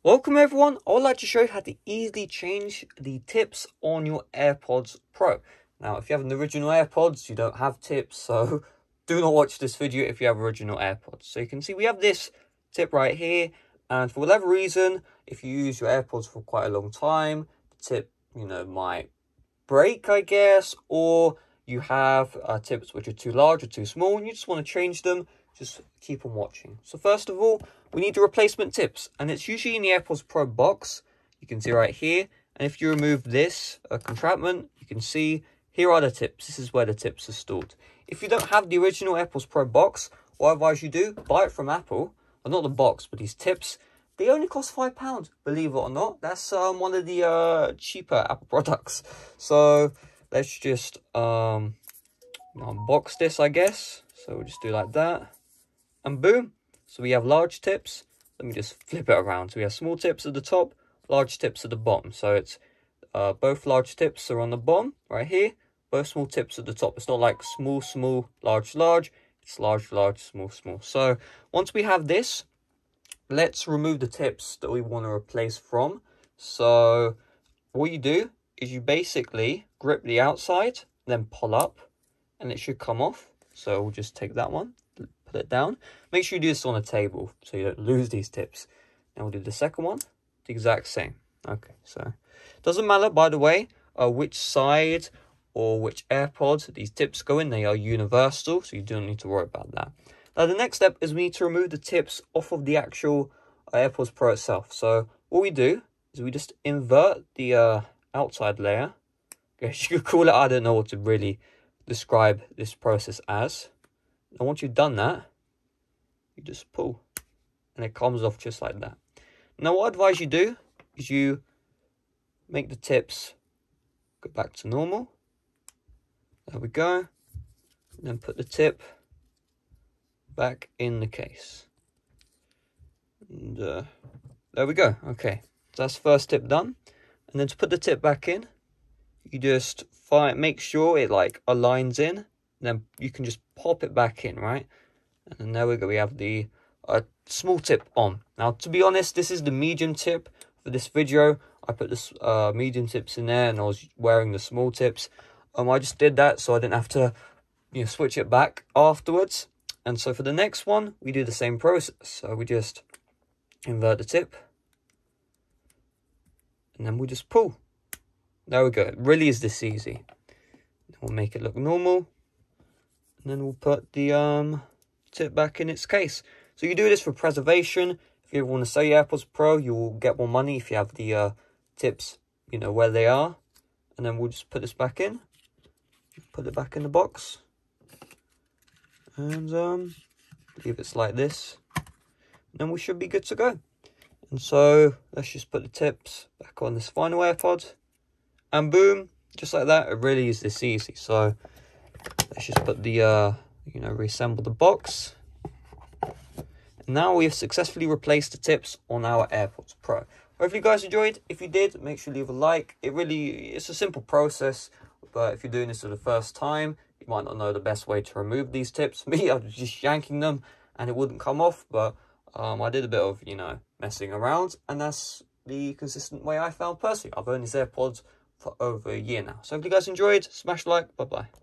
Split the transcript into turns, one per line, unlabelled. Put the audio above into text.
Welcome everyone, I would like to show you how to easily change the tips on your AirPods Pro. Now if you have an original AirPods, you don't have tips, so do not watch this video if you have original AirPods. So you can see we have this tip right here, and for whatever reason, if you use your AirPods for quite a long time, the tip, might break, I guess, or you have tips which are too large or too small and you just want to change them. Just keep on watching. So first of all, we need the replacement tips, and it's usually in the AirPods Pro box. You can see right here, and if you remove this contraption, you can see here are the tips. This is where the tips are stored. If you don't have the original AirPods Pro box, what I advise you do, buy it from Apple. Well, not the box, but these tips. They only cost £5, believe it or not. That's one of the cheaper Apple products. So let's just unbox this, I guess. So we'll just do like that. And boom, so we have large tips. Let me just flip it around. So we have small tips at the top, large tips at the bottom. So it's both large tips are on the bottom right here, both small tips at the top. It's not like small, small, large, large. It's large, large, small, small. So once we have this, let's remove the tips that we want to replace from. So what you do is you basically grip the outside, then pull up, and it should come off. So we'll just take that one, put it down. Make sure you do this on a table so you don't lose these tips. Now we'll do the second one, the exact same. Okay, so doesn't matter, by the way, which side or which AirPod these tips go in. They are universal, so you don't need to worry about that. Now the next step is we need to remove the tips off of the actual AirPods Pro itself. So what we do is we just invert the outside layer. I guess you could call it, I don't know what to really describe this process as. And once you've done that, you just pull and it comes off just like that. Now what I advise you do is you make the tips go back to normal. There we go. And then put the tip back in the case. And there we go. Okay, so that's the first tip done. And then to put the tip back in, you just make sure it like aligns in, and then you can just pop it back in, right? And then there we go, we have the small tip on. Now to be honest, this is the medium tip for this video. I put this medium tips in there and I was wearing the small tips. I just did that so I didn't have to switch it back afterwards. And so for the next one, we do the same process. So we just invert the tip and then we just pull. There we go. It really is this easy. We'll make it look normal. And then we'll put the tip back in its case. So you do this for preservation. If you ever want to sell your AirPods Pro, you will get more money if you have the tips, where they are. And then we'll just put this back in. Put it back in the box. And leave it like this. And then we should be good to go. And so let's just put the tips back on this final AirPod. And boom, just like that. It really is this easy. So let's just put the, reassemble the box. And now we have successfully replaced the tips on our AirPods Pro. Hopefully you guys enjoyed. If you did, make sure you leave a like. It's a simple process, but if you're doing this for the first time, you might not know the best way to remove these tips. Me, I was just yanking them and it wouldn't come off, but I did a bit of, messing around, and that's the consistent way I found personally. I've owned these AirPods for over a year now. So if you guys enjoyed, smash like, bye bye.